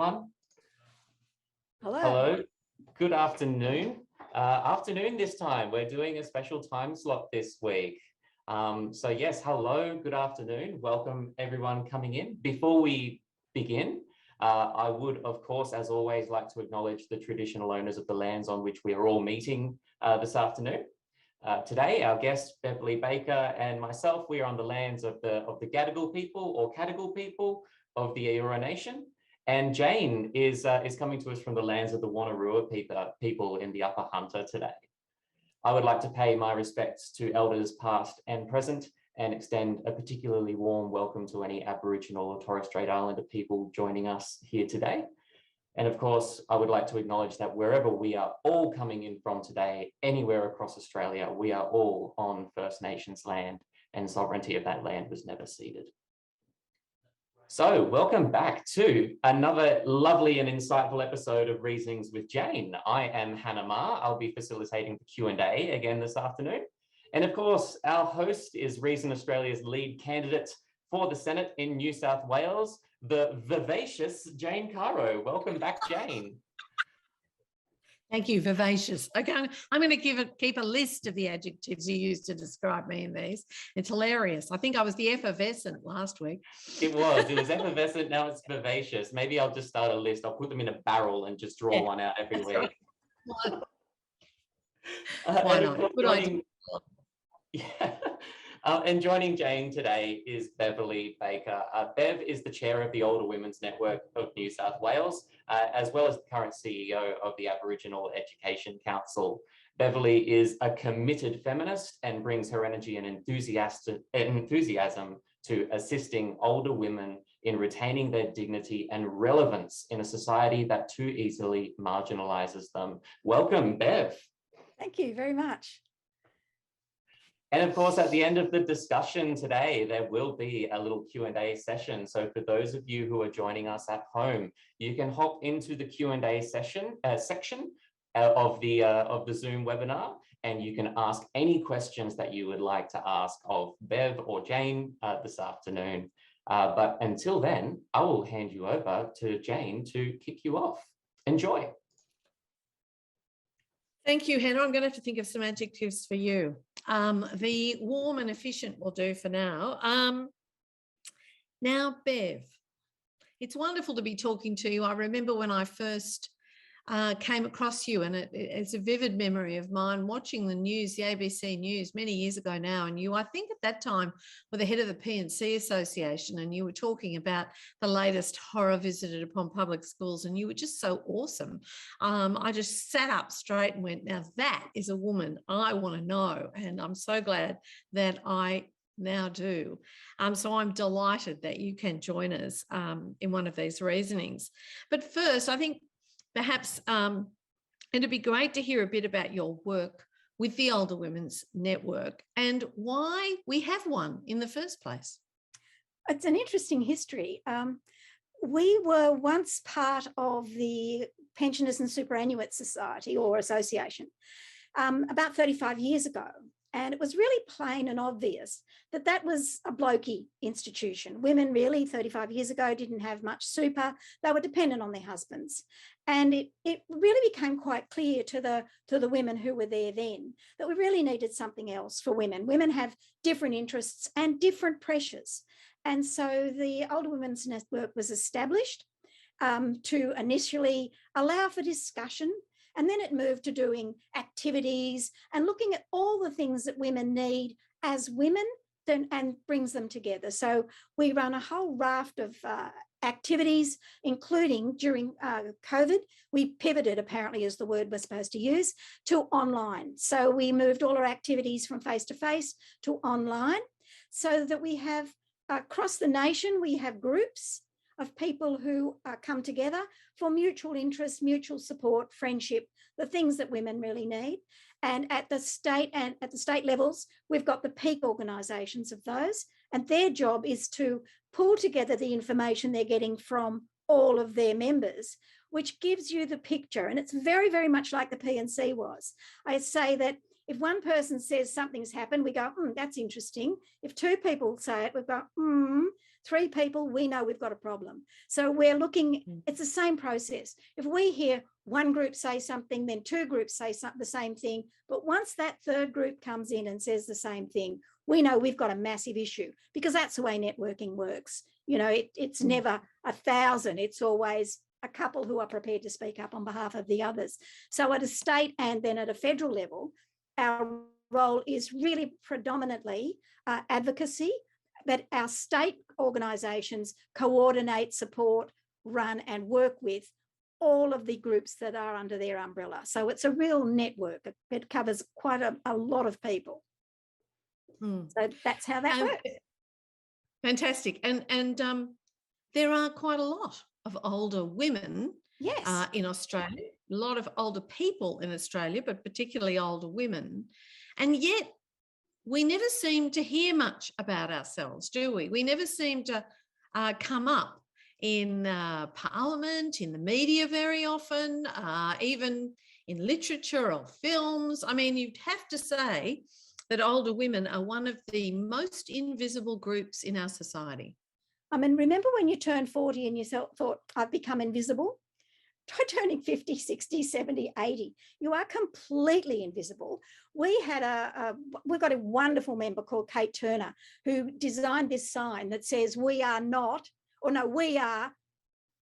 everyone. Hello. Hello. Good afternoon. Afternoon this time. We're doing a special time slot this week. So yes, hello, good afternoon. Welcome everyone coming in. Before we begin, I would, of course, as always, like to acknowledge the traditional owners of the lands on which we are all meeting this afternoon. Today, our guest, Beverly Baker, and myself, we are on the lands of the Gadigal people or Cadigal people of the Eora Nation. And Jane is coming to us from the lands of the Wonnarua people in the Upper Hunter today. I would like to pay my respects to elders past and present and extend a particularly warm welcome to any Aboriginal or Torres Strait Islander people joining us here today. And of course, I would like to acknowledge that wherever we are all coming in from today, anywhere across Australia, we are all on First Nations land and sovereignty of that land was never ceded. So welcome back to another lovely and insightful episode of Reasonings with Jane. I am Hannah Ma. I'll be facilitating the Q&A again this afternoon. And of course, our host is Reason Australia's lead candidate for the Senate in New South Wales, the vivacious Jane Caro. Welcome back, Jane. Thank you, vivacious. Okay, I'm going to keep a list of the adjectives you used to describe me in these. It's hilarious. I think I was the effervescent last week. It was effervescent, now it's vivacious. Maybe I'll just start a list. I'll put them in a barrel and just draw one out every week. Right. Why not? Good idea. Yeah. And joining Jane today is Beverly Baker. Bev is the chair of the Older Women's Network of New South Wales, as well as the current CEO of the Aboriginal Education Council. Beverly is a committed feminist and brings her energy and enthusiasm to assisting older women in retaining their dignity and relevance in a society that too easily marginalises them. Welcome, Bev. Thank you very much. And of course, at the end of the discussion today, there will be a little Q&A session. So for those of you who are joining us at home, you can hop into the Q&A section of the Zoom webinar, and you can ask any questions that you would like to ask of Bev or Jane this afternoon. But until then, I will hand you over to Jane to kick you off. Enjoy. Thank you, Hannah. I'm going to have to think of some adjectives for you. The warm and efficient will do for now. Now, Bev, it's wonderful to be talking to you. I remember when I first came across you, and it's a vivid memory of mine watching the news, the ABC News, many years ago now. And you, I think at that time, were the head of the P&C Association, and you were talking about the latest horror visited upon public schools, and you were just so awesome. I just sat up straight and went, now that is a woman I want to know. And I'm so glad that I now do. So I'm delighted that you can join us in one of these reasonings. But first, I think perhaps it'd be great to hear a bit about your work with the Older Women's Network and why we have one in the first place. It's an interesting history. We were once part of the Pensioners and Superannuates Society or Association about 35 years ago. And it was really plain and obvious that that was a blokey institution. Women really 35 years ago didn't have much super. They were dependent on their husbands. And it really became quite clear to the women who were there then that we really needed something else for women. Women have different interests and different pressures. And so the Older Women's Network was established to initially allow for discussion. And then it moved to doing activities and looking at all the things that women need as women and brings them together. So we run a whole raft of activities, including during COVID, we pivoted, apparently is the word we're supposed to use, to online. So we moved all our activities from face-to-face to online so that we have across the nation, we have groups of people who come together for mutual interest, mutual support, friendship, the things that women really need. And at the state levels, we've got the peak organisations of those, and their job is to pull together the information they're getting from all of their members, which gives you the picture. And it's very, very much like the P&C was. I say that if one person says something's happened, we go, that's interesting. If two people say it, we go, 3 people, we know we've got a problem. So we're looking, it's the same process. If we hear one group say something, then 2 groups say the same thing, but once that 3rd group comes in and says the same thing, we know we've got a massive issue, because that's the way networking works. You know, it's never 1,000, it's always a couple who are prepared to speak up on behalf of the others. So at a state and then at a federal level, our role is really predominantly advocacy, but our state organisations coordinate, support, run and work with all of the groups that are under their umbrella. So it's a real network. It covers quite a lot of people. So that's how that works. Fantastic. And there are quite a lot of older women in Australia, a lot of older people in Australia, but particularly older women. And yet we never seem to hear much about ourselves, do we? We never seem to come up in Parliament, in the media very often, even in literature or films. I mean, you'd have to say that older women are one of the most invisible groups in our society. I mean, remember when you turned 40 and you thought, I've become invisible? Try turning 50, 60, 70, 80. You are completely invisible. We've got a wonderful member called Kate Turner who designed this sign that says, we are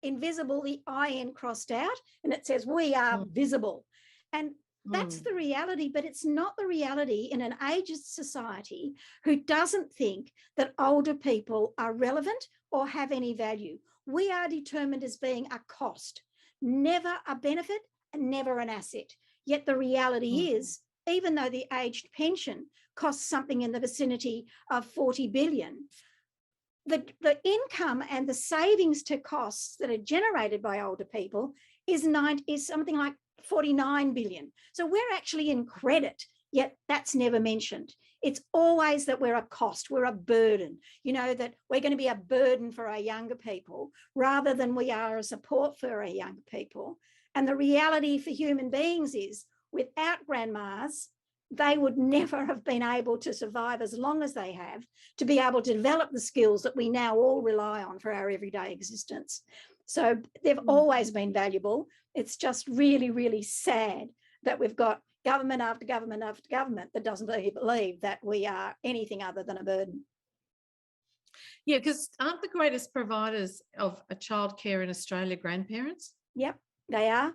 invisible, the IN crossed out, and it says, we are visible. And that's the reality, but it's not the reality in an ageist society who doesn't think that older people are relevant or have any value. We are determined as being a cost, never a benefit and never an asset. Yet the reality is, even though the aged pension costs something in the vicinity of 40 billion, the income and the savings to costs that are generated by older people is something like 49 billion. So we're actually in credit, yet that's never mentioned. It's always that we're a cost, we're a burden, you know, that we're going to be a burden for our younger people rather than we are a support for our younger people. And the reality for human beings is, without grandmas, they would never have been able to survive as long as they have, to be able to develop the skills that we now all rely on for our everyday existence. So they've always been valuable. It's just really, really sad that we've got government after government after government that doesn't believe that we are anything other than a burden. Yeah, because aren't the greatest providers of childcare in Australia grandparents? Yep, they are.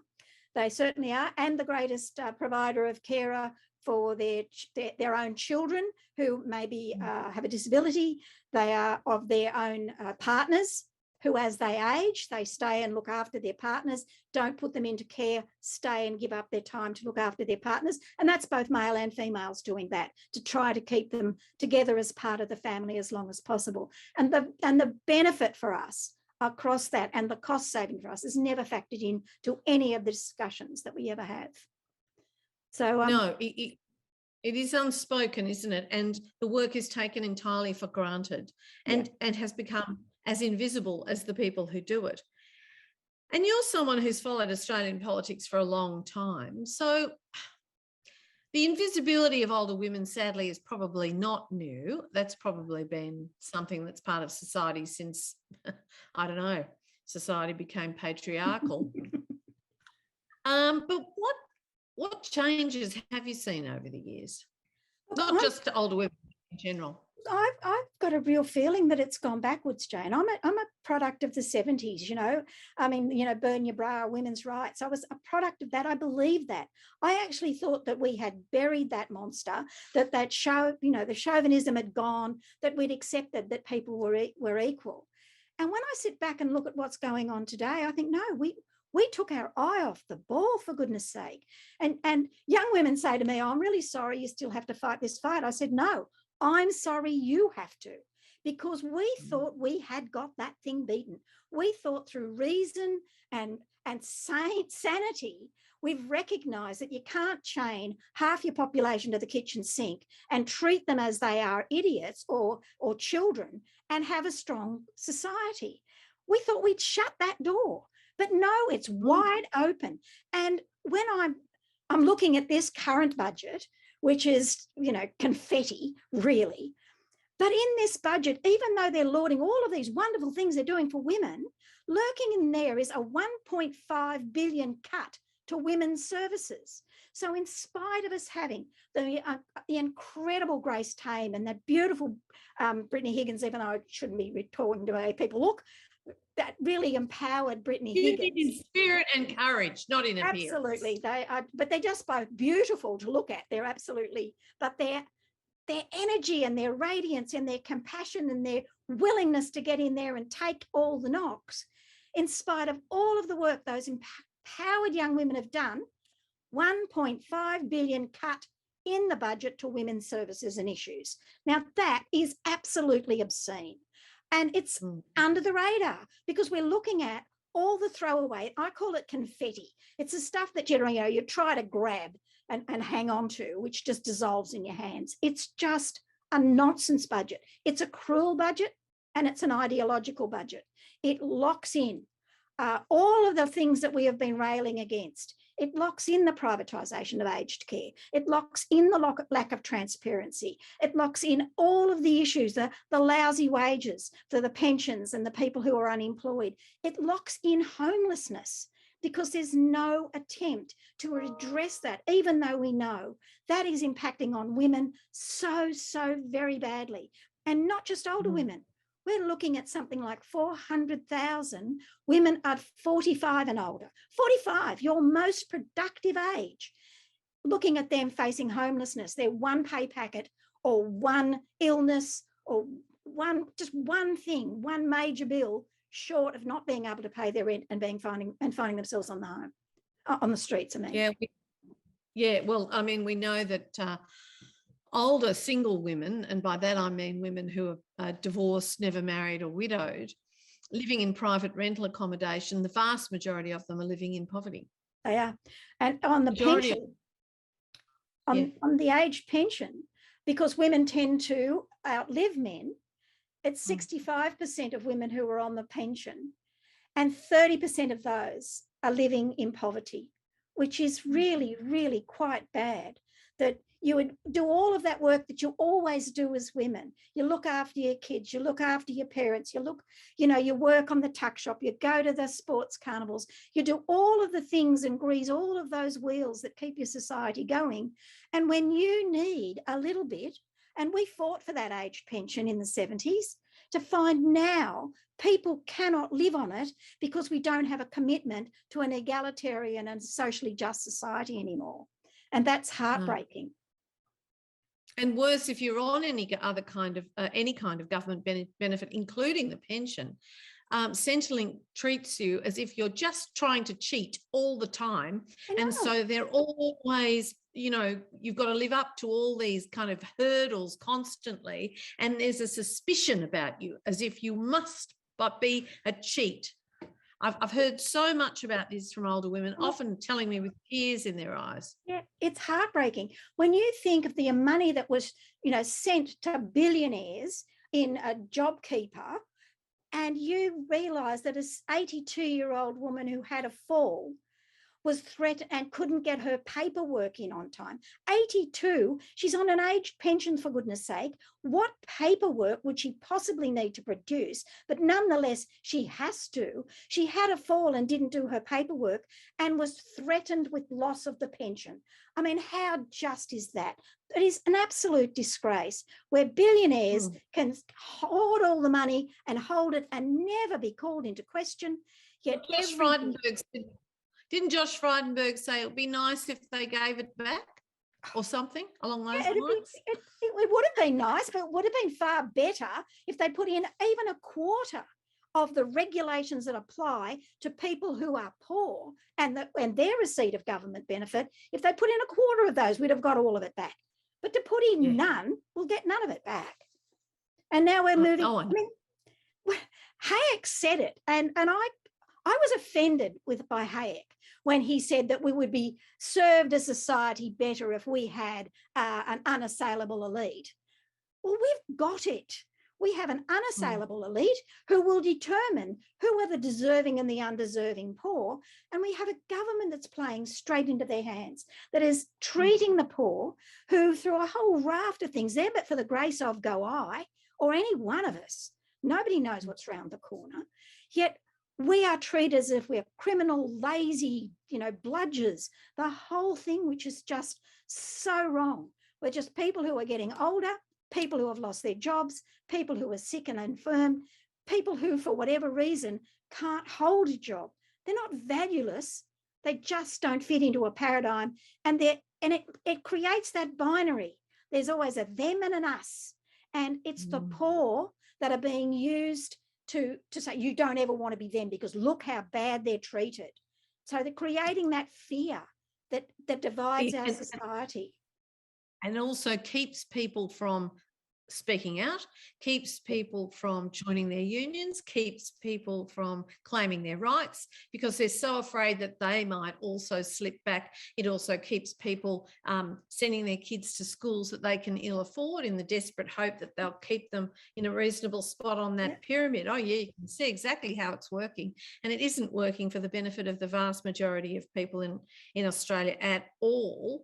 They certainly are. And the greatest provider of carer for their own children who maybe have a disability. They are of their own partners who, as they age, they stay and look after their partners, don't put them into care, stay and give up their time to look after their partners. And that's both male and females doing that, to try to keep them together as part of the family as long as possible. And the benefit for us across that and the cost saving for us is never factored in to any of the discussions that we ever have. So no, it is unspoken, isn't it? And the work is taken entirely for granted and has become as invisible as the people who do it. And you're someone who's followed Australian politics for a long time. So the invisibility of older women, sadly, is probably not new. That's probably been something that's part of society since, I don't know, society became patriarchal. But what changes have you seen over the years? Not just to older women in general. I've got a real feeling that it's gone backwards, Jane. I'm a product of the 70s, you know. I mean, you know, burn your bra, women's rights. I was a product of that. I believe that. I actually thought that we had buried that monster, that show, you know, the chauvinism had gone, that we'd accepted that people were equal. And when I sit back and look at what's going on today, I think, no, we took our eye off the ball, for goodness sake. And young women say to me, oh, I'm really sorry you still have to fight this fight. I said, no, I'm sorry you have to, because we thought we had got that thing beaten. We thought through reason and sanity, we've recognised that you can't chain half your population to the kitchen sink and treat them as they are idiots or children and have a strong society. We thought we'd shut that door, but no, it's wide open. And when I'm looking at this current budget, which is, you know, confetti, really, But in this budget, even though they're lauding all of these wonderful things they're doing for women, lurking in there is a 1.5 billion cut to women's services. So in spite of us having the incredible Grace Tame and that beautiful Brittany Higgins, even though I shouldn't be talking to way people look, that really empowered Brittany Higgins. In spirit and courage, not in appearance. Absolutely. But they're just both beautiful to look at. They're absolutely, but their energy and their radiance and their compassion and their willingness to get in there and take all the knocks, in spite of all of the work those empowered young women have done, 1.5 billion cut in the budget to women's services and issues. Now, that is absolutely obscene. And it's under the radar because we're looking at all the throwaway. I call it confetti. It's the stuff that you try to grab and hang on to, which just dissolves in your hands. It's just a nonsense budget. It's a cruel budget and it's an ideological budget. It locks in all of the things that we have been railing against. It locks in the privatisation of aged care. It locks in the lack of transparency. It locks in all of the issues, the lousy wages for the pensions and the people who are unemployed. It locks in homelessness because there's no attempt to address that, even though we know that is impacting on women so very badly. And not just older women. We're looking at something like 400,000 women at 45 and older. 45, your most productive age. Looking at them facing homelessness, their one pay packet or one illness or just one thing, one major bill short of not being able to pay their rent and finding themselves on the streets. I mean, yeah. Well, I mean, we know that older single women, and by that I mean women who are divorced, never married or widowed, living in private rental accommodation, the vast majority of them are living in poverty. They are. And on the pension, on the age pension, because women tend to outlive men, it's 65% of women who are on the pension and 30% of those are living in poverty, which is really, really quite bad. That you would do all of that work that you always do as women. You look after your kids, you look after your parents, you work on the tuck shop, you go to the sports carnivals, you do all of the things and grease all of those wheels that keep your society going. And when you need a little bit, and we fought for that age pension in the 70s, to find now people cannot live on it because we don't have a commitment to an egalitarian and socially just society anymore. And that's heartbreaking. And worse, if you're on any kind of government benefit, including the pension, Centrelink treats you as if you're just trying to cheat all the time. And so they're always, you've got to live up to all these kind of hurdles constantly. And there's a suspicion about you as if you must but be a cheat. I've heard so much about this from older women, often telling me with tears in their eyes. Yeah, it's heartbreaking. When you think of the money that was, sent to billionaires in a JobKeeper, and you realise that an 82-year-old woman who had a fall was threatened and couldn't get her paperwork in on time. 82, she's on an aged pension, for goodness sake. What paperwork would she possibly need to produce? But nonetheless, she has to. She had a fall and didn't do her paperwork and was threatened with loss of the pension. I mean, how just is that? It is an absolute disgrace where billionaires can hoard all the money and hold it and never be called into question. Yet Didn't Josh Frydenberg say it would be nice if they gave it back or something along those lines? It would have been nice, but it would have been far better if they put in even a quarter of the regulations that apply to people who are poor and their receipt of government benefit. If they put in a quarter of those, we'd have got all of it back. But to put in none, we'll get none of it back. And now we're moving. Hayek said it, and I was offended by Hayek when he said that we would be served as society better if we had an unassailable elite. Well, we've got it. We have an unassailable elite who will determine who are the deserving and the undeserving poor. And we have a government that's playing straight into their hands, that is treating the poor, who through a whole raft of things there, but for the grace of go I, or any one of us. Nobody knows what's round the corner. Yet we are treated as if we're criminal, lazy, bludgers, the whole thing, which is just so wrong. We're just people who are getting older, people who have lost their jobs, people who are sick and infirm, people who, for whatever reason, can't hold a job. They're not valueless. They just don't fit into a paradigm. And it creates that binary. There's always a them and an us. And it's the poor that are being used to say, you don't ever want to be them because look how bad they're treated. So they're creating that fear that divides our society. And also keeps people from speaking out, keeps people from joining their unions, keeps people from claiming their rights because they're so afraid that they might also slip back. It also keeps people sending their kids to schools that they can ill afford in the desperate hope that they'll keep them in a reasonable spot on that pyramid. Oh yeah, you can see exactly how it's working, and it isn't working for the benefit of the vast majority of people in Australia at all.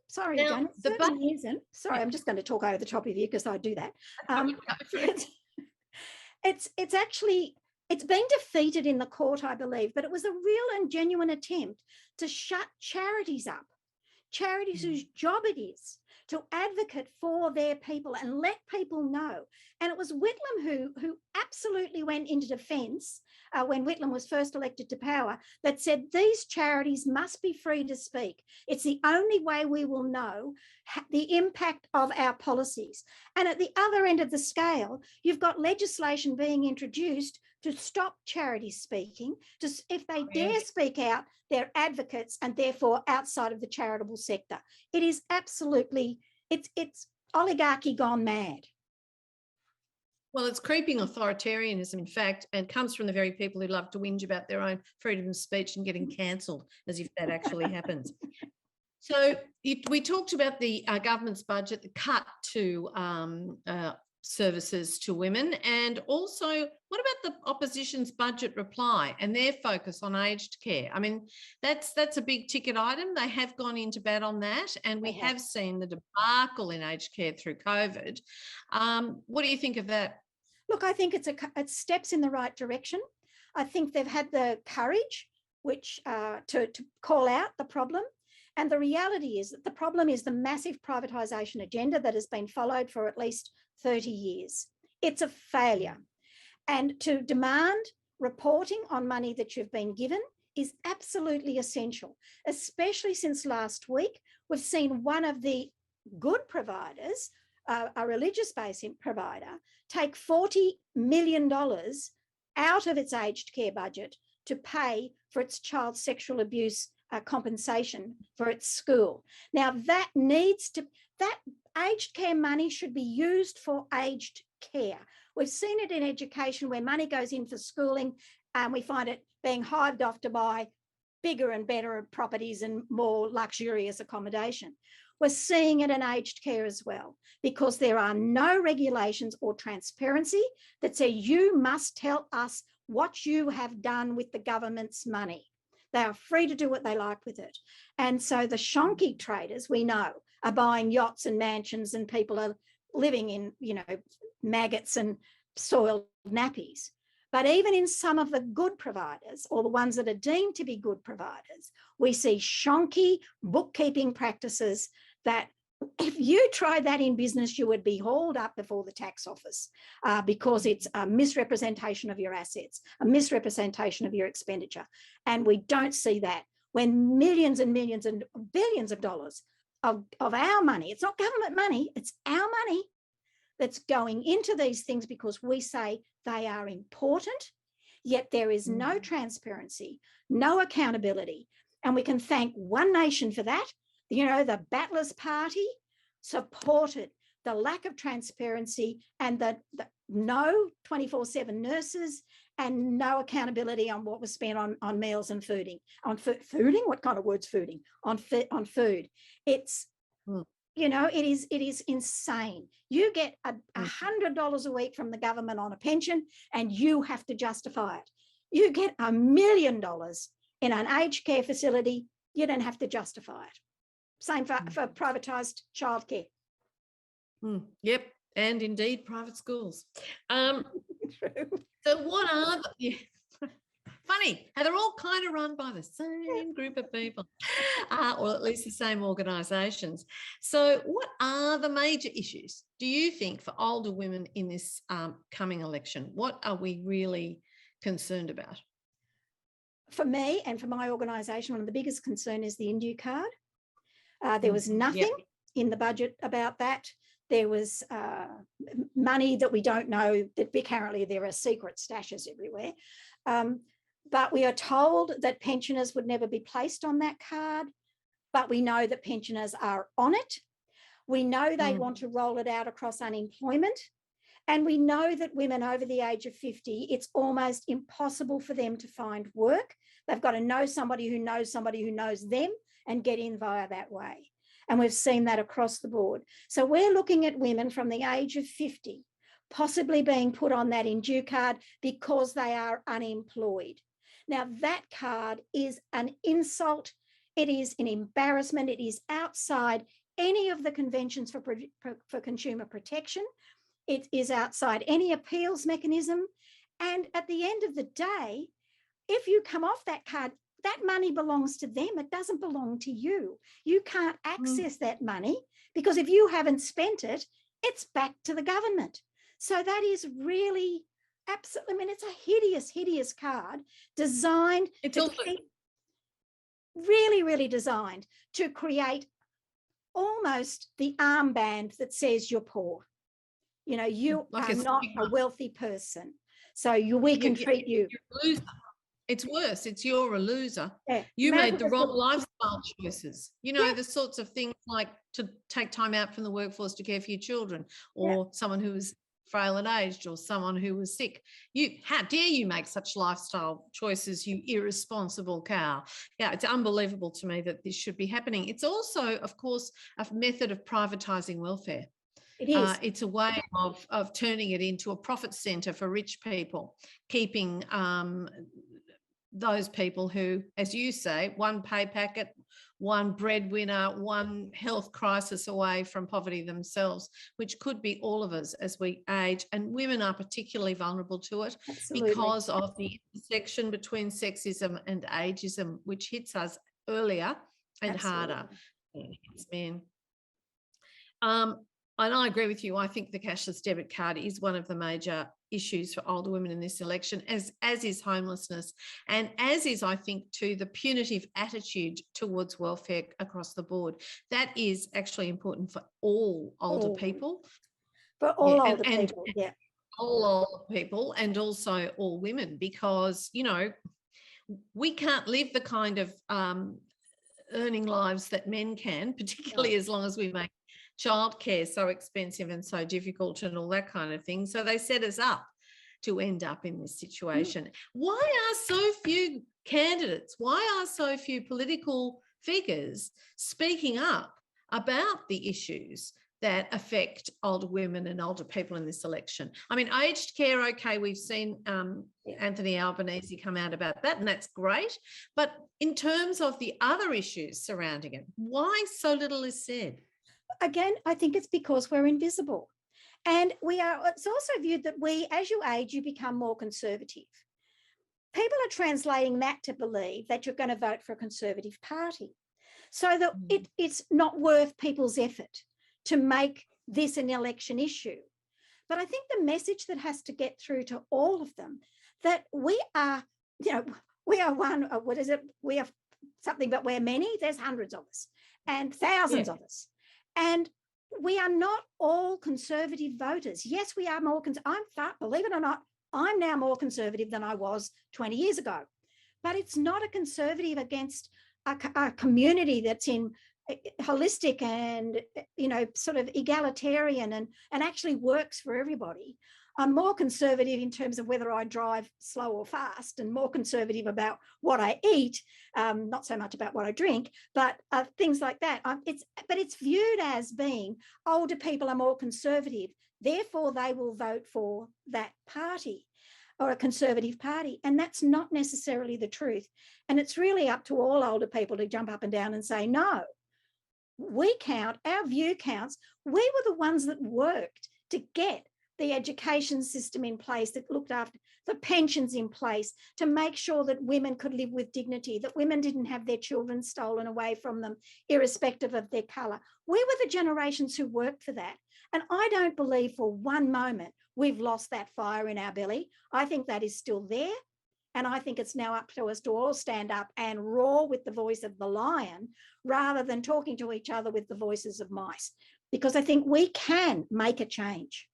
Sorry, Jan, it certainly isn't. Sorry, I'm just going to talk over the top of you because I do that. It's been defeated in the court, I believe, but it was a real and genuine attempt to shut charities up, charities whose job it is to advocate for their people and let people know. And it was Whitlam who absolutely went into defence when Whitlam was first elected to power, that said these charities must be free to speak. It's the only way we will know the impact of our policies. And at the other end of the scale, you've got legislation being introduced to stop charities speaking. Just if they dare speak out, they're advocates and therefore outside of the charitable sector. It is absolutely, it's oligarchy gone mad. Well, it's creeping authoritarianism, in fact, and comes from the very people who love to whinge about their own freedom of speech and getting cancelled, as if that actually happens. So we talked about the government's budget, the cut to services to women, and also what about the opposition's budget reply and their focus on aged care? I mean, that's a big ticket item. They have gone into bat on that, and we have seen the debacle in aged care through COVID. What do you think of that? Look, I think it's steps in the right direction. I think they've had the courage to call out the problem. And the reality is that the problem is the massive privatisation agenda that has been followed for at least 30 years. It's a failure. And to demand reporting on money that you've been given is absolutely essential, especially since last week we've seen one of the good providers, a religious-based provider, take $40 million out of its aged care budget to pay for its child sexual abuse compensation for its school. Now that aged care money should be used for aged care. We've seen it in education where money goes in for schooling and we find it being hived off to buy bigger and better properties and more luxurious accommodation. We're seeing it in aged care as well because there are no regulations or transparency that say you must tell us what you have done with the government's money. They are free to do what they like with it. And so the shonky traders, we know, are buying yachts and mansions and people are living in, maggots and soiled nappies. But even in some of the good providers or the ones that are deemed to be good providers, we see shonky bookkeeping practices that if you tried that in business, you would be hauled up before the tax office because it's a misrepresentation of your assets, a misrepresentation of your expenditure. And we don't see that when millions and millions and billions of dollars of our money, it's not government money, it's our money that's going into these things because we say they are important, yet there is no transparency, no accountability. And we can thank One Nation for that. The Battlers Party supported the lack of transparency and the no 24/7 nurses and no accountability on what was spent on meals and fooding. Fooding? What kind of word's fooding? On food. It's, it is insane. You get $100 a week from the government on a pension and you have to justify it. You get $1 million in an aged care facility, you don't have to justify it. Same for privatised childcare. Yep, And indeed, private schools. True. So what are the... Yeah. Funny how they're all kind of run by the same group of people, or at least the same organisations. So what are the major issues, do you think, for older women in this coming election? What are we really concerned about? For me and for my organisation, one of the biggest concern is the Indue card. There was nothing in the budget about that. There was money that we don't know, that apparently there are secret stashes everywhere. But we are told that pensioners would never be placed on that card, but we know that pensioners are on it. We know they want to roll it out across unemployment. And we know that women over the age of 50, it's almost impossible for them to find work. They've got to know somebody who knows them and get in via that way. And we've seen that across the board. So we're looking at women from the age of 50 possibly being put on that Indue card because they are unemployed. Now, that card is an insult. It is an embarrassment. It is outside any of the conventions for consumer protection. It is outside any appeals mechanism. And at the end of the day, if you come off that card, that money belongs to them. It doesn't belong to you. You can't access that money because if you haven't spent it, it's back to the government. So that is really absolutely, I mean, it's a hideous, hideous card designed, It's also really, really designed to create almost the armband that says you're poor. You know, you like are not a wealthy person. So we can treat you. You're a loser. It's worse. It's you're a loser. Yeah. You made the wrong lifestyle choices. You know, the sorts of things like to take time out from the workforce to care for your children, or someone who was frail and aged, or someone who was sick. How dare you make such lifestyle choices, you irresponsible cow. Yeah, it's unbelievable to me that this should be happening. It's also, of course, a method of privatising welfare. It is. It's a way of turning it into a profit centre for rich people, keeping those people who, as you say, one pay packet, one breadwinner, one health crisis away from poverty themselves, which could be all of us as we age. And women are particularly vulnerable to it. Absolutely. Because of the intersection between sexism and ageism, which hits us earlier and Absolutely. Harder than hits men. And I agree with you. I think the cashless debit card is one of the major issues for older women in this election, as is homelessness, and as is, I think, too, the punitive attitude towards welfare across the board. That is actually important for all older people. For all older people, all older people, and also all women, because, you know, we can't live the kind of earning lives that men can, particularly as long as we make childcare so expensive and so difficult and all that kind of thing. So they set us up to end up in this situation. Why are so few candidates, why are so few political figures speaking up about the issues that affect older women and older people in this election? I mean, aged care, okay, we've seen Anthony Albanese come out about that, and that's great. But in terms of the other issues surrounding it, why so little is said? Again, I think it's because we're invisible. And it's also viewed that as you age, you become more conservative. People are translating that to believe that you're going to vote for a Conservative Party. So that it's not worth people's effort to make this an election issue. But I think the message that has to get through to all of them, that we are one, what is it? We are something, but we're many. There's hundreds of us and thousands of us. And we are not all conservative voters. Yes, we are more believe it or not, I'm now more conservative than I was 20 years ago. But it's not a conservative against a community that's in holistic and, you know, sort of egalitarian and actually works for everybody. I'm more conservative in terms of whether I drive slow or fast, and more conservative about what I eat, not so much about what I drink, but things like that. But it's viewed as being older people are more conservative, therefore they will vote for that party or a Conservative Party. And that's not necessarily the truth. And it's really up to all older people to jump up and down and say, no, we count, our view counts. We were the ones that worked to get the education system in place that looked after the pensions in place, to make sure that women could live with dignity, that women didn't have their children stolen away from them, irrespective of their colour. We were the generations who worked for that. And I don't believe for one moment we've lost that fire in our belly. I think that is still there. And I think it's now up to us to all stand up and roar with the voice of the lion, rather than talking to each other with the voices of mice, because I think we can make a change.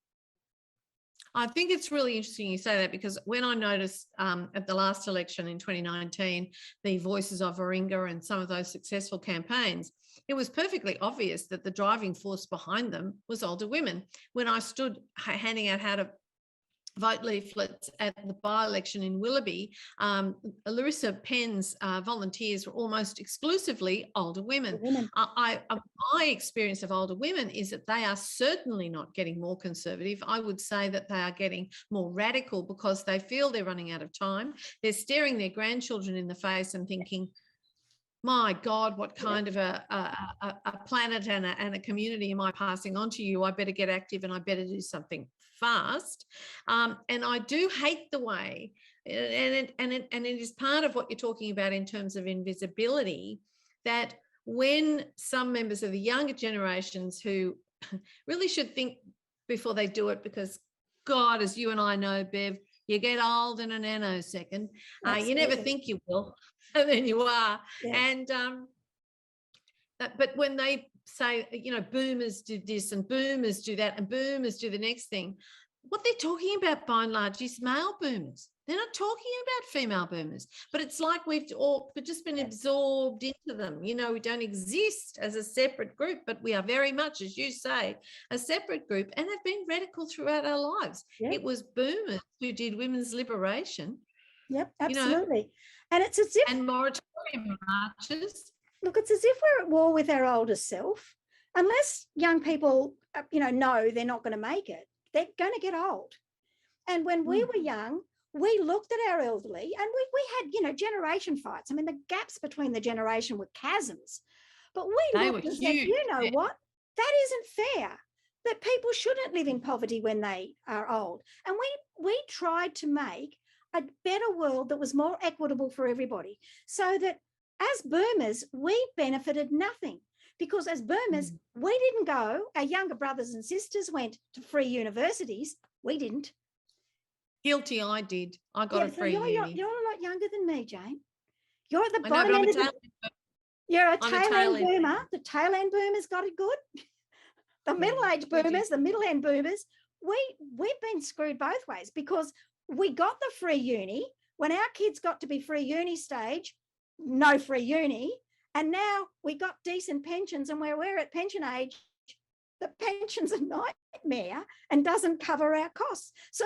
I think it's really interesting you say that, because when I noticed at the last election in 2019, the voices of Warringah and some of those successful campaigns, it was perfectly obvious that the driving force behind them was older women. When I stood handing out how to vote leaflets at the by-election in Willoughby, Larissa Penn's volunteers were almost exclusively older women. My experience of older women is that they are certainly not getting more conservative. I would say that they are getting more radical, because they feel they're running out of time. They're staring their grandchildren in the face and thinking, my God, what kind of a planet and a community am I passing on to you? I better get active and I better do something fast. And I do hate the way, and it is part of what you're talking about in terms of invisibility, that when some members of the younger generations who really should think before they do it, because God, as you and I know, Bev, you get old in a nanosecond. You never think you will, and then you are. Yes. And but when they say, you know, boomers do this and boomers do that and boomers do the next thing, what they're talking about by and large is male boomers. They're not talking about female boomers, but it's like we've just been absorbed into them. You know, we don't exist as a separate group, but we are very much, as you say, a separate group, and have been radical throughout our lives. Yep. It was boomers who did women's liberation. Yep, absolutely. You know? And it's as if... And moratorium marches. Look, it's as if we're at war with our older self. Unless young people, you know they're not going to make it, they're going to get old. And when we were young, we looked at our elderly and we had, you know, generation fights. I mean, the gaps between the generation were chasms. But we looked and said, you know what? That isn't fair. That people shouldn't live in poverty when they are old. And we tried to make a better world that was more equitable for everybody, so that as boomers, we benefited nothing. Because as boomers, we didn't go. Our younger brothers and sisters went to free universities. We didn't. Guilty, I did. I got a free uni. You're a lot younger than me, Jane. You're at the bottom end of the... You're a tail-end boomer. The tail-end boomers got it good. The middle-aged boomers, the middle-end boomers, we've been screwed both ways, because we got the free uni. When our kids got to be free uni stage, no free uni. And now we got decent pensions, and where we're at pension age, the pension's a nightmare and doesn't cover our costs. So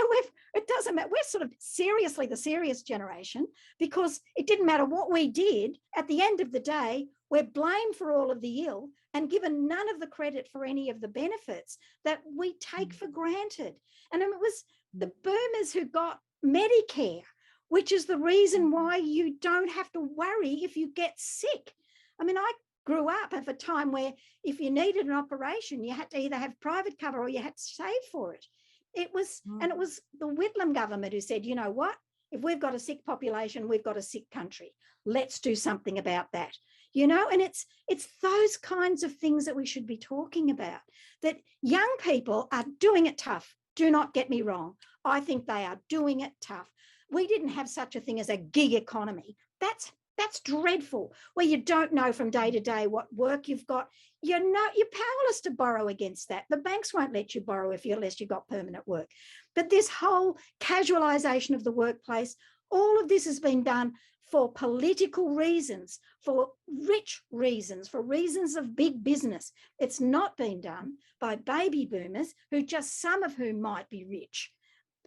it doesn't matter. We're sort of seriously the serious generation, because it didn't matter what we did. At the end of the day, we're blamed for all of the ill and given none of the credit for any of the benefits that we take for granted. And it was the boomers who got Medicare, which is the reason why you don't have to worry if you get sick. I mean, I grew up at a time where if you needed an operation, you had to either have private cover or you had to save for it. It was, and it was the Whitlam government who said, you know what, if we've got a sick population, we've got a sick country. Let's do something about that. You know, and it's those kinds of things that we should be talking about, that young people are doing it tough. Do not get me wrong. I think they are doing it tough. We didn't have such a thing as a gig economy. That's dreadful, where you don't know from day to day what work you've got. You're powerless to borrow against that. The banks won't let you borrow unless you've got permanent work. But this whole casualisation of the workplace, all of this has been done for political reasons, for rich reasons, for reasons of big business. It's not been done by baby boomers, who just some of whom might be rich.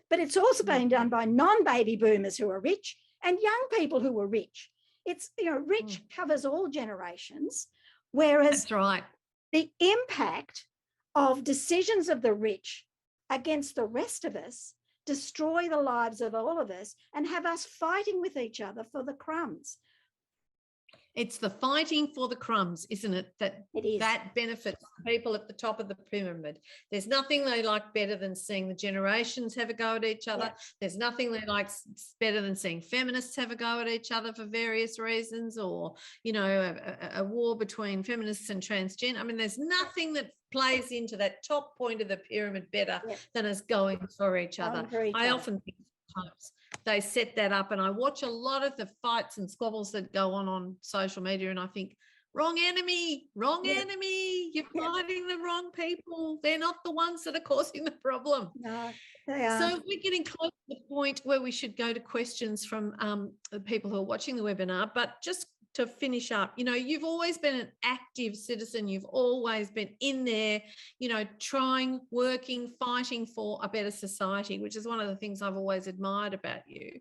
But it's also been done by non-baby boomers who are rich and young people who are rich. It's, you know, rich covers all generations, whereas that's right. The impact of decisions of the rich against the rest of us destroy the lives of all of us and have us fighting with each other for the crumbs. It's the fighting for the crumbs, isn't it? That benefits people at the top of the pyramid. There's nothing they like better than seeing the generations have a go at each other. There's nothing they like better than seeing feminists have a go at each other for various reasons, or, you know, a war between feminists and transgender. I mean, there's nothing that plays into that top point of the pyramid better than us going for each other. I often think sometimes they set that up, and I watch a lot of the fights and squabbles that go on social media, and I think, wrong enemy, you're fighting the wrong people. They're not the ones that are causing the problem. No, they are. So we're getting close to the point where we should go to questions from the people who are watching the webinar, but just to finish up, you know, you've always been an active citizen. You've always been in there, you know, trying, working, fighting for a better society, which is one of the things I've always admired about you.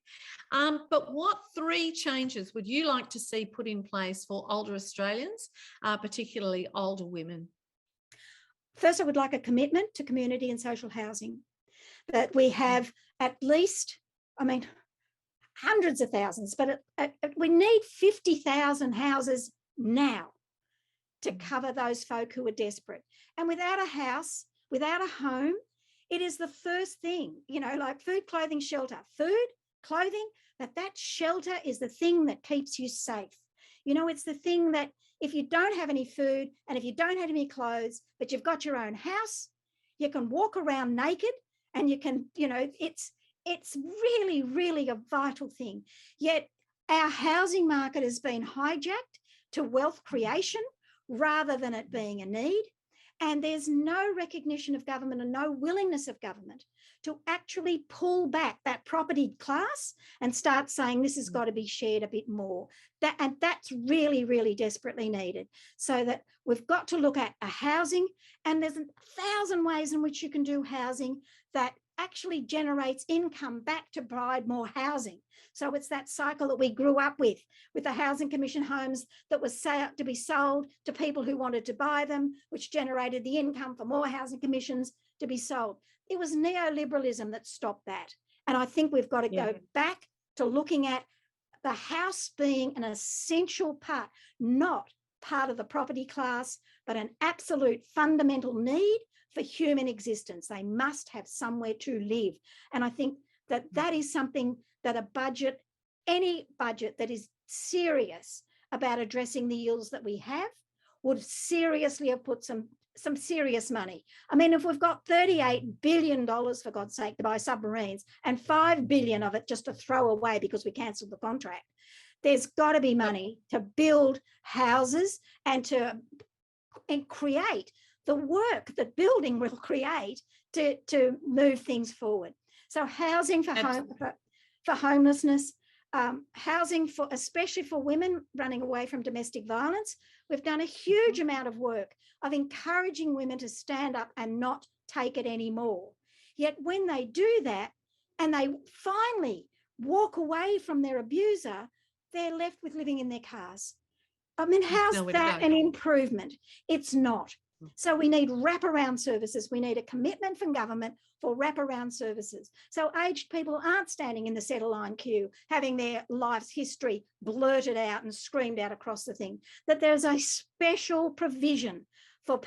But what 3 changes would you like to see put in place for older Australians, particularly older women? First, I would like a commitment to community and social housing, that we have at least, I mean, hundreds of thousands, but we need 50,000 houses now to cover those folk who are desperate. And without a house, without a home, it is the first thing, you know, like food, clothing, shelter. Food, clothing, but that shelter is the thing that keeps you safe. You know, it's the thing that if you don't have any food and if you don't have any clothes, but you've got your own house, you can walk around naked and you can, you know, it's really, really a vital thing. Yet our housing market has been hijacked to wealth creation rather than it being a need. And there's no recognition of government and no willingness of government to actually pull back that property class and start saying this has got to be shared a bit more. And that's really, really desperately needed. So that we've got to look at a housing, and there's 1,000 ways in which you can do housing that actually generates income back to provide more housing. So it's that cycle that we grew up with the Housing Commission homes that was set to be sold to people who wanted to buy them, which generated the income for more housing commissions to be sold. It was neoliberalism that stopped that. And I think we've got to go back to looking at the house being an essential part, not part of the property class, but an absolute fundamental need for human existence. They must have somewhere to live. And I think that that is something that a budget, any budget that is serious about addressing the ills that we have, would seriously have put some serious money. I mean, if we've got $38 billion, for God's sake, to buy submarines and $5 billion of it just to throw away because we cancelled the contract, there's got to be money to build houses and create the work that building will create to move things forward. So housing for homelessness, housing for especially for women running away from domestic violence. We've done a huge amount of work of encouraging women to stand up and not take it anymore. Yet when they do that and they finally walk away from their abuser, they're left with living in their cars. I mean, how's that an improvement? It's not. So we need wraparound services. We need a commitment from government for wraparound services. So aged people aren't standing in the centre line queue, having their life's history blurted out and screamed out across the thing. That there's a special provision for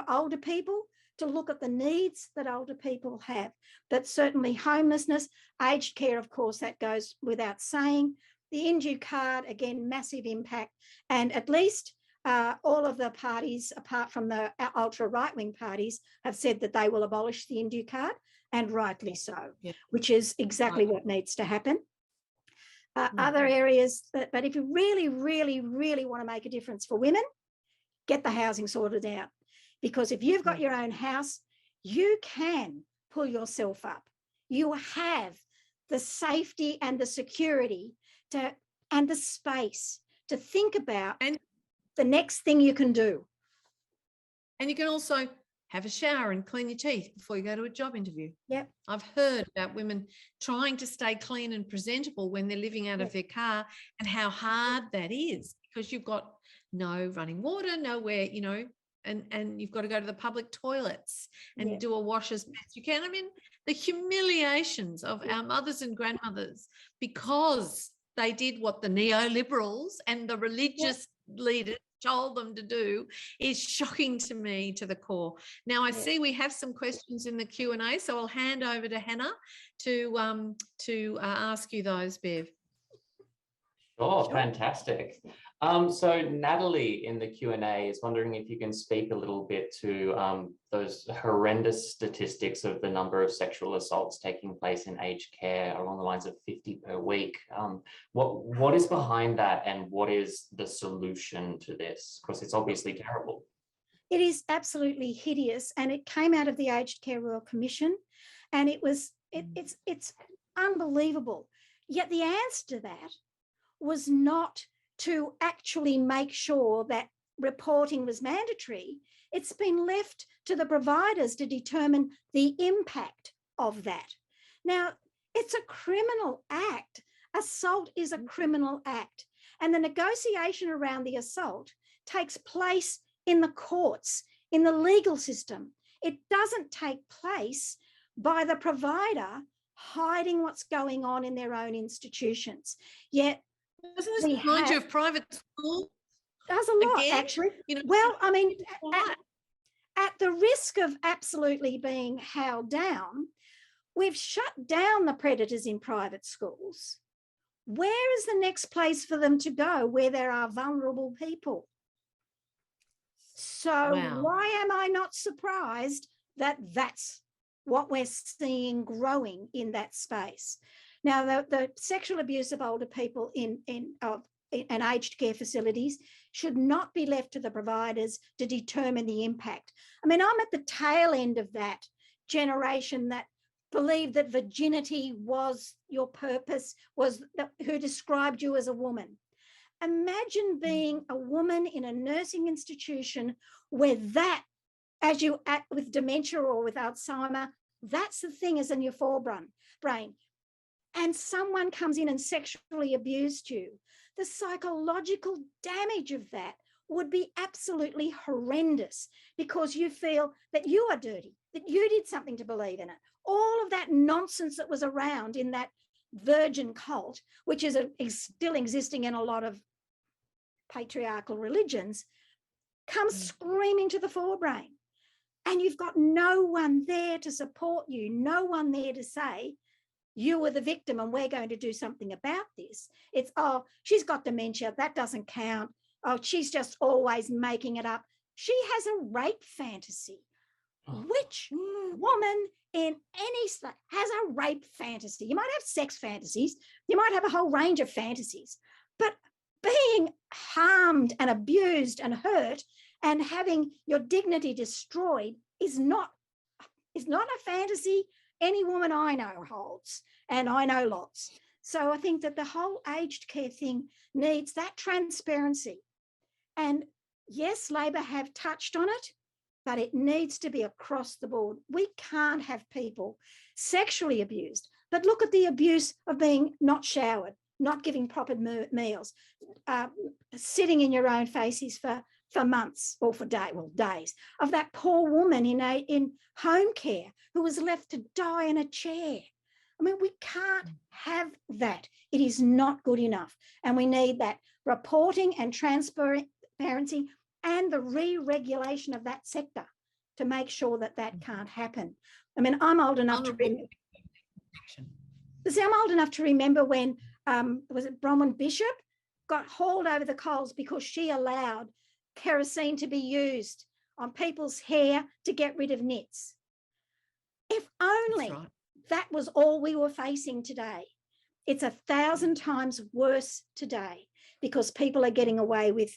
older people to look at the needs that older people have. But certainly homelessness, aged care, of course, that goes without saying. The Indu card, again, massive impact. And at least all of the parties, apart from the ultra right-wing parties, have said that they will abolish the Indu card, and rightly so, which is exactly what needs to happen. Other areas, but if you really, really, really want to make a difference for women, get the housing sorted out. Because if you've got your own house, you can pull yourself up. You have the safety and the security and the space to think about and the next thing you can do. And you can also have a shower and clean your teeth before you go to a job interview. Yep. I've heard about women trying to stay clean and presentable when they're living out of their car, and how hard that is, because you've got no running water, nowhere, you know, and you've got to go to the public toilets and do a wash as best you can. I mean, the humiliations of our mothers and grandmothers because they did what the neoliberals and the religious leaders told them to do is shocking to me to the core. Now I see we have some questions in the Q&A, so I'll hand over to Hannah to ask you those, Bev. Sure, fantastic. So Natalie in the Q&A is wondering if you can speak a little bit to those horrendous statistics of the number of sexual assaults taking place in aged care along the lines of 50 per week. What is behind that, and what is the solution to this? Because it's obviously terrible. It is absolutely hideous, and it came out of the Aged Care Royal Commission, and it's unbelievable. Yet the answer to that was not to actually make sure that reporting was mandatory. It's been left to the providers to determine the impact of that. Now, it's a criminal act. Assault is a criminal act, and the negotiation around the assault takes place in the courts, in the legal system. It doesn't take place by the provider hiding what's going on in their own institutions. Yet, doesn't this remind you of private school? Does a lot, again, actually. You know, well, I mean, at the risk of absolutely being held down, we've shut down the predators in private schools. Where is the next place for them to go where there are vulnerable people? So why am I not surprised that that's what we're seeing growing in that space? Now, the sexual abuse of older people in aged care facilities should not be left to the providers to determine the impact. I mean, I'm at the tail end of that generation that believed that virginity was your purpose, who described you as a woman. Imagine being a woman in a nursing institution where that, as you act with dementia or with Alzheimer, that's the thing is in your forebrain. And someone comes in and sexually abused you. The psychological damage of that would be absolutely horrendous, because you feel that you are dirty, that you did something to believe in it. All of that nonsense that was around in that virgin cult, which is still existing in a lot of patriarchal religions, comes screaming to the forebrain. And you've got no one there to support you, no one there to say, you were the victim and we're going to do something about this. It's, oh, she's got dementia, that doesn't count. Oh, she's just always making it up. She has a rape fantasy. Which woman in any state has a rape fantasy? You might have sex fantasies. You might have a whole range of fantasies. But being harmed and abused and hurt and having your dignity destroyed is not a fantasy any woman I know holds, and I know lots. So I think that the whole aged care thing needs that transparency. And yes, Labor have touched on it, but it needs to be across the board. We can't have people sexually abused, but look at the abuse of being not showered, not giving proper meals, sitting in your own faces for months or for days, of that poor woman in home care who was left to die in a chair. I mean, we can't have that. It is not good enough. And we need that reporting and transparency and the re-regulation of that sector to make sure that that can't happen. I mean, I'm old enough to remember when, was it Bronwyn Bishop got hauled over the coals because she allowed kerosene to be used on people's hair to get rid of nits. If only that was all we were facing today. It's 1,000 times worse today because people are getting away with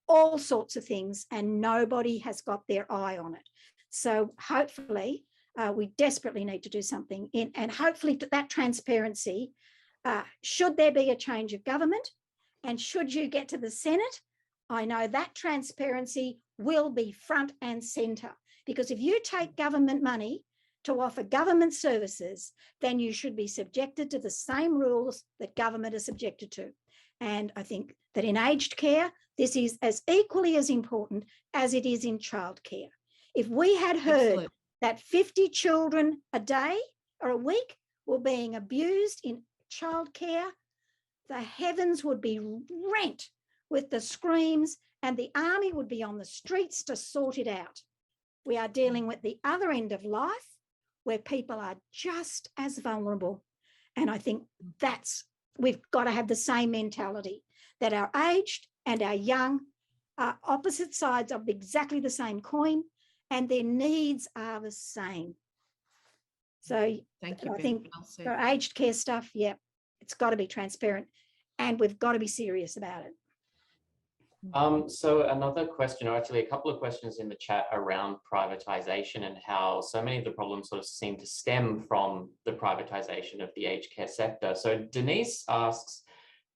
all sorts of things and nobody has got their eye on it. So hopefully we desperately need to do something and hopefully that transparency, should there be a change of government and should you get to the Senate, I know that transparency will be front and centre, because if you take government money to offer government services, then you should be subjected to the same rules that government is subjected to. And I think that in aged care, this is as equally as important as it is in childcare. If we had heard that 50 children a day or a week were being abused in childcare, the heavens would be rent with the screams, and the army would be on the streets to sort it out. We are dealing with the other end of life where people are just as vulnerable. And I think we've got to have the same mentality, that our aged and our young are opposite sides of exactly the same coin, and their needs are the same. So Thank you, I Bev. think Well said. for aged care stuff, yeah, it's got to be transparent, and we've got to be serious about it. So another question, or actually a couple of questions in the chat around privatisation and how so many of the problems sort of seem to stem from the privatisation of the aged care sector. So Denise asks,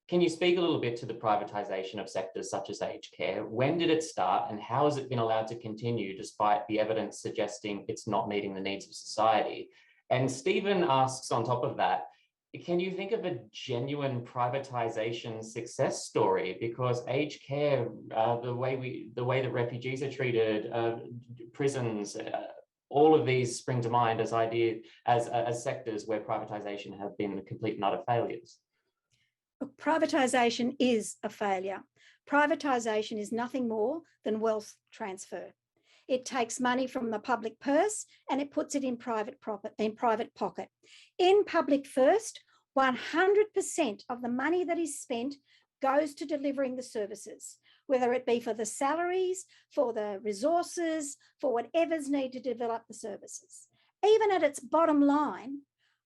can you speak a little bit to the privatisation of sectors such as aged care? When did it start and how has it been allowed to continue despite the evidence suggesting it's not meeting the needs of society? And Stephen asks on top of that, can you think of a genuine privatisation success story? Because aged care, the way that refugees are treated, prisons, all of these spring to mind as sectors where privatisation have been complete and utter failures. Privatisation is a failure. Privatisation is nothing more than wealth transfer. It takes money from the public purse and it puts it in private pocket. In public first, 100% of the money that is spent goes to delivering the services, whether it be for the salaries, for the resources, for whatever's needed to develop the services. Even at its bottom line,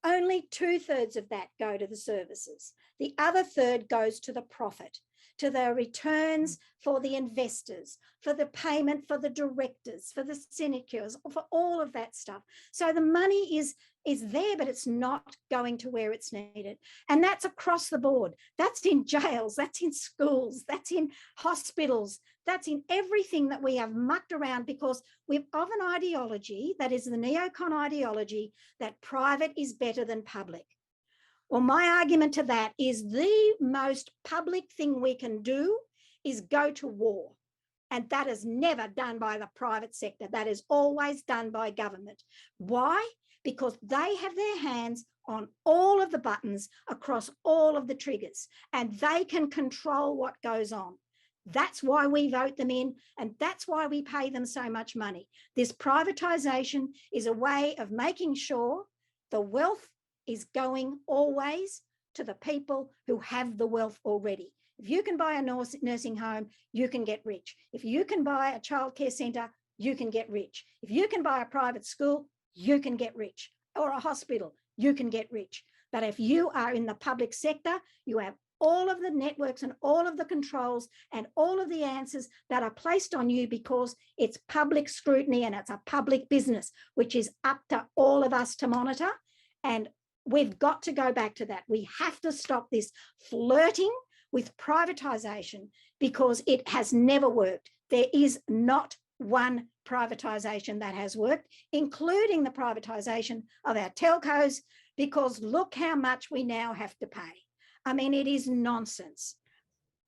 only 2/3 of that go to the services. The other third goes to the profit, to the returns for the investors, for the payment for the directors, for the sinecures, for all of that stuff. So the money is there, but it's not going to where it's needed. And that's across the board. That's in jails, that's in schools, that's in hospitals, that's in everything that we have mucked around because we've of an ideology that is the neocon ideology that private is better than public. Well, my argument to that is the most public thing we can do is go to war. And that is never done by the private sector. That is always done by government. Why? Because they have their hands on all of the buttons across all of the triggers, and they can control what goes on. That's why we vote them in, and that's why we pay them so much money. This privatisation is a way of making sure the wealth is going always to the people who have the wealth already. If you can buy a nursing home, you can get rich. If you can buy a childcare centre, you can get rich. If you can buy a private school, you can get rich. Or a hospital, you can get rich. But if you are in the public sector, you have all of the networks and all of the controls and all of the answers that are placed on you because it's public scrutiny and it's a public business, which is up to all of us to monitor. And we've got to go back to that. We have to stop this flirting with privatisation because it has never worked. There is not one privatisation that has worked, including the privatisation of our telcos, because look how much we now have to pay. I mean, it is nonsense.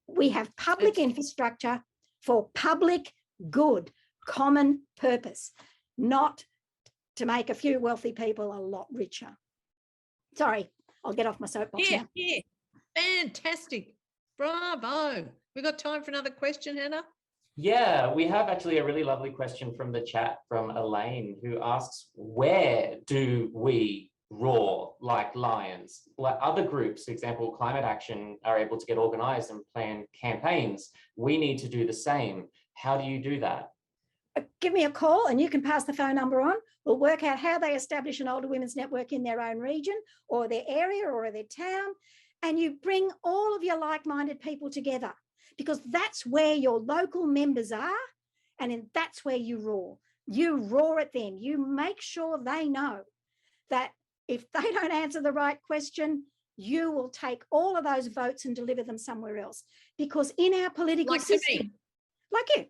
We have public infrastructure for public good, common purpose, not to make a few wealthy people a lot richer. Sorry, I'll get off my soapbox now. Yeah, fantastic. Bravo. We got time for another question, Hannah? Yeah, we have actually a really lovely question from the chat from Elaine, who asks, where do we roar like lions? Like other groups, for example, Climate Action, are able to get organised and plan campaigns. We need to do the same. How do you do that? Give me a call and you can pass the phone number on. We'll work out how they establish an older women's network in their own region or their area or their town. And you bring all of your like-minded people together because that's where your local members are. And that's where you roar. You roar at them. You make sure they know that if they don't answer the right question, you will take all of those votes and deliver them somewhere else. Because in our political system, like you,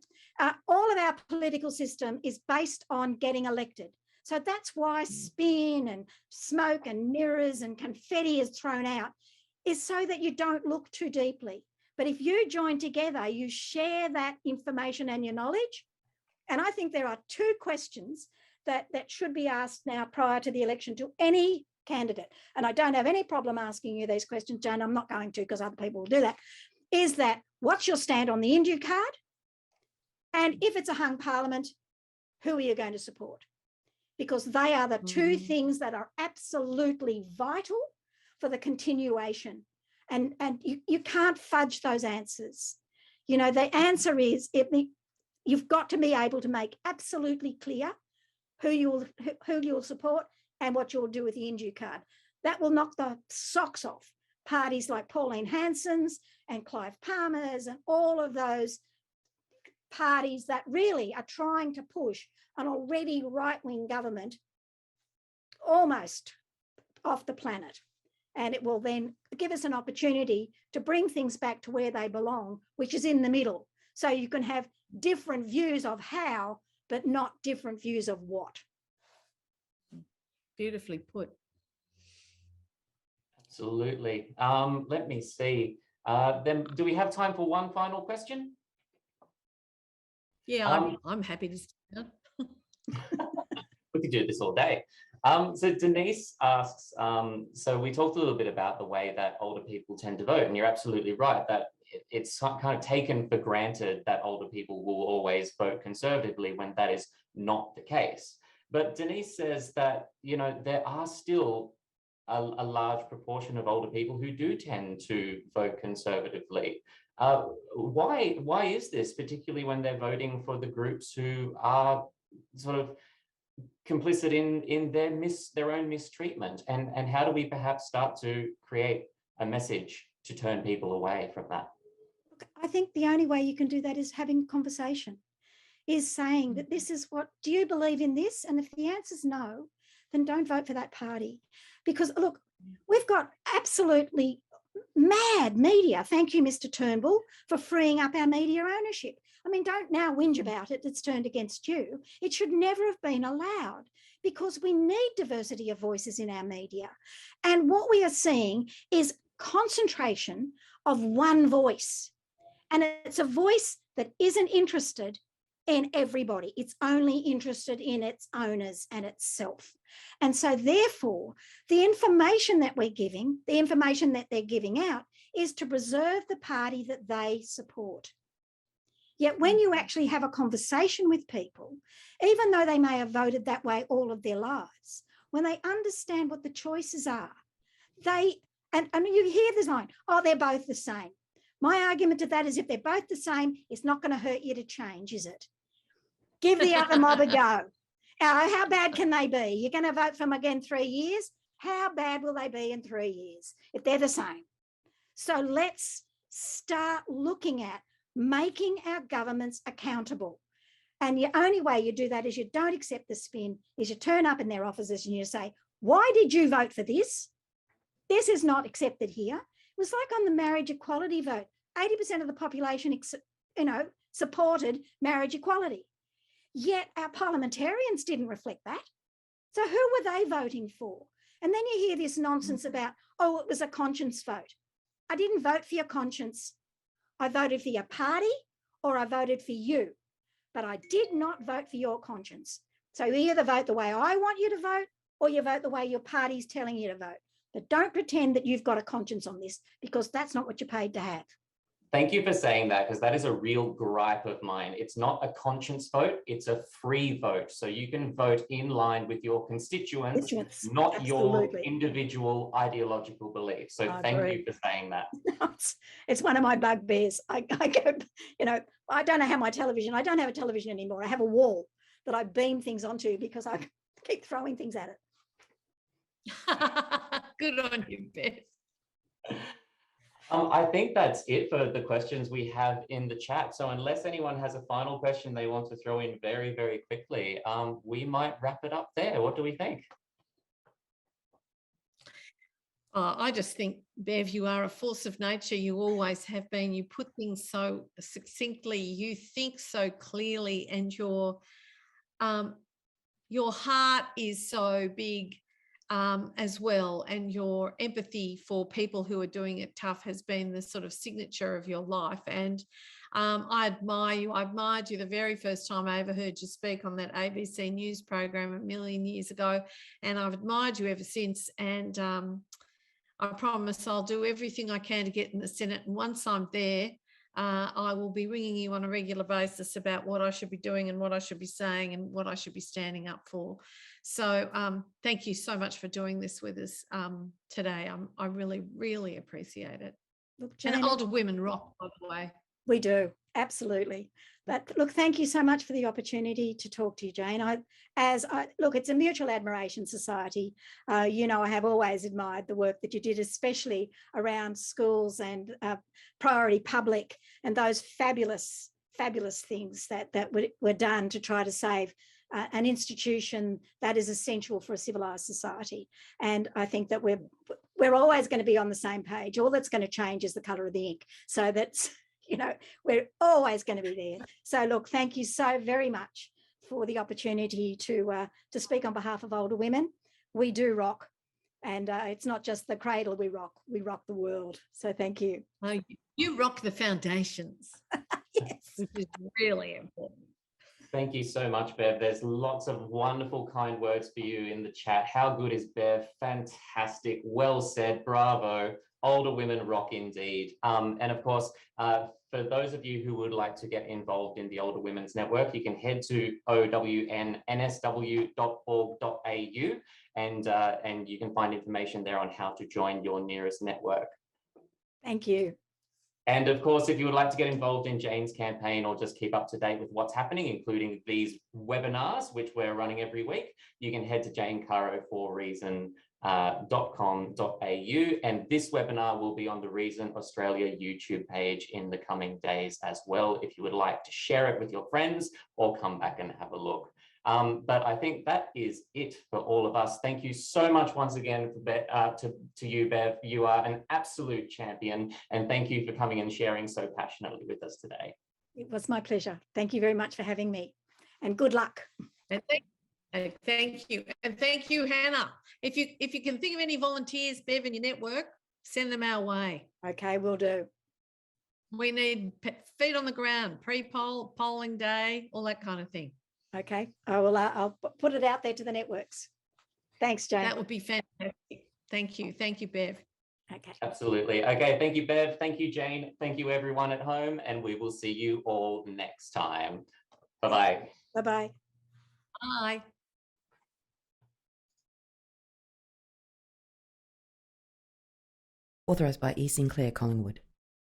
all of our political system is based on getting elected. So that's why spin and smoke and mirrors and confetti is thrown out, is so that you don't look too deeply. But if you join together, you share that information and your knowledge. And I think there are two questions that should be asked now prior to the election to any candidate. And I don't have any problem asking you these questions, Jane. I'm not going to because other people will do that. is that what's your stand on the Indu card? And if it's a hung parliament, who are you going to support? Because they are the two things that are absolutely vital for the continuation. And you can't fudge those answers. You know, the answer is you've got to be able to make absolutely clear who you'll support and what you'll do with the Indu card. That will knock the socks off parties like Pauline Hanson's and Clive Palmer's and all of those parties that really are trying to push an already right-wing government almost off the planet. And it will then give us an opportunity to bring things back to where they belong, which is in the middle. So you can have different views of how, but not different views of what. Beautifully put. Absolutely. Let me see. Then do we have time for one final question? Yeah, I'm happy to start. We could do this all day. So Denise asks, so we talked a little bit about the way that older people tend to vote, and you're absolutely right that it's kind of taken for granted that older people will always vote conservatively when that is not the case. But Denise says that, you know, there are still a large proportion of older people who do tend to vote conservatively. Why is this, particularly when they're voting for the groups who are sort of complicit in their own mistreatment, and how do we perhaps start to create a message to turn people away from that? I think the only way you can do that is having a conversation, is saying that this is what, do you believe in this? And if the answer is no, then don't vote for that party. Because look, we've got absolutely mad media. Thank you, Mr. Turnbull, for freeing up our media ownership. I mean, don't now whinge about it. It's turned against you. It should never have been allowed, because we need diversity of voices in our media. And what we are seeing is concentration of one voice. And it's a voice that isn't interested in everybody. It's only interested in its owners and itself. And so therefore, the information that we're giving, the information that they're giving out, is to preserve the party that they support. Yet when you actually have a conversation with people, even though they may have voted that way all of their lives, when they understand what the choices are, and you hear this line, oh, they're both the same. My argument to that is, if they're both the same, it's not going to hurt you to change, is it? Give the other mob a go. How bad can they be? You're going to vote for them again 3 years? How bad will they be in 3 years if they're the same? So let's start looking at making our governments accountable. And the only way you do that is you don't accept the spin, is you turn up in their offices and you say, why did you vote for this? This is not accepted here. It was like on the marriage equality vote. 80% of the population, supported marriage equality. Yet our parliamentarians didn't reflect that. So who were they voting for? And then you hear this nonsense about, oh, it was a conscience vote. I didn't vote for your conscience. I voted for your party, or I voted for you, but I did not vote for your conscience. So you either vote the way I want you to vote, or you vote the way your party's telling you to vote. But don't pretend that you've got a conscience on this, because that's not what you're paid to have. Thank you for saying that, because that is a real gripe of mine. It's not a conscience vote, it's a free vote. So you can vote in line with your constituents, not Absolutely. your individual ideological beliefs. So thank you for saying that. It's one of my bugbears. I go, I don't know how I don't have a television anymore. I have a wall that I beam things onto because I keep throwing things at it. Good on you, Bev. I think that's it for the questions we have in the chat. So unless anyone has a final question they want to throw in very, very quickly, we might wrap it up there. What do we think? I just think, Bev, you are a force of nature. You always have been. You put things so succinctly. You think so clearly, and your heart is so big as well. And your empathy for people who are doing it tough has been the sort of signature of your life. And I admire you. I admired you the very first time I ever heard you speak on that ABC News program a million years ago. And I've admired you ever since. And I promise I'll do everything I can to get in the Senate. And once I'm there, I will be ringing you on a regular basis about what I should be doing and what I should be saying and what I should be standing up for. So thank you so much for doing this with us today. I really, really appreciate it. Look, Jane, and older women rock, by the way. We do, absolutely. But look, thank you so much for the opportunity to talk to you, Jane. Look, it's a mutual admiration society. You know, I have always admired the work that you did, especially around schools and priority public and those fabulous things that were done to try to save an institution that is essential for a civilized society. And I think that we're always going to be on the same page. All that's going to change is the colour of the ink. So that's, you know, we're always going to be there. So look, thank you so very much for the opportunity to speak on behalf of older women. We do rock, and it's not just the cradle we rock the world. So thank you. Oh, you rock the foundations. Yes. Which is really important. Thank you so much, Bev. There's lots of wonderful, kind words for you in the chat. How good is Bev? Fantastic. Well said. Bravo. Older women rock indeed. And of course, for those of you who would like to get involved in the Older Women's Network, you can head to ownsw.org.au and you can find information there on how to join your nearest network. Thank you. And of course, if you would like to get involved in Jane's campaign or just keep up to date with what's happening, including these webinars, which we're running every week, you can head to janecaroforreason.com.au. And this webinar will be on the Reason Australia YouTube page in the coming days as well, if you would like to share it with your friends or come back and have a look. But I think that is it for all of us. Thank you so much once again to you, Bev. You are an absolute champion, and thank you for coming and sharing so passionately with us today. It was my pleasure. Thank you very much for having me, and good luck. And thank you. And thank you, Hannah. If you can think of any volunteers, Bev, in your network, send them our way. Okay, will do. We need feet on the ground, pre-poll, polling day, all that kind of thing. Okay, I'll put it out there to the networks. Thanks, Jane. That would be fantastic. Thank you, Bev. Okay. Absolutely. Okay, thank you, Bev. Thank you, Jane. Thank you, everyone at home, and we will see you all next time. Bye-bye. Bye-bye. Bye. Authorised by E. Sinclair Collingwood.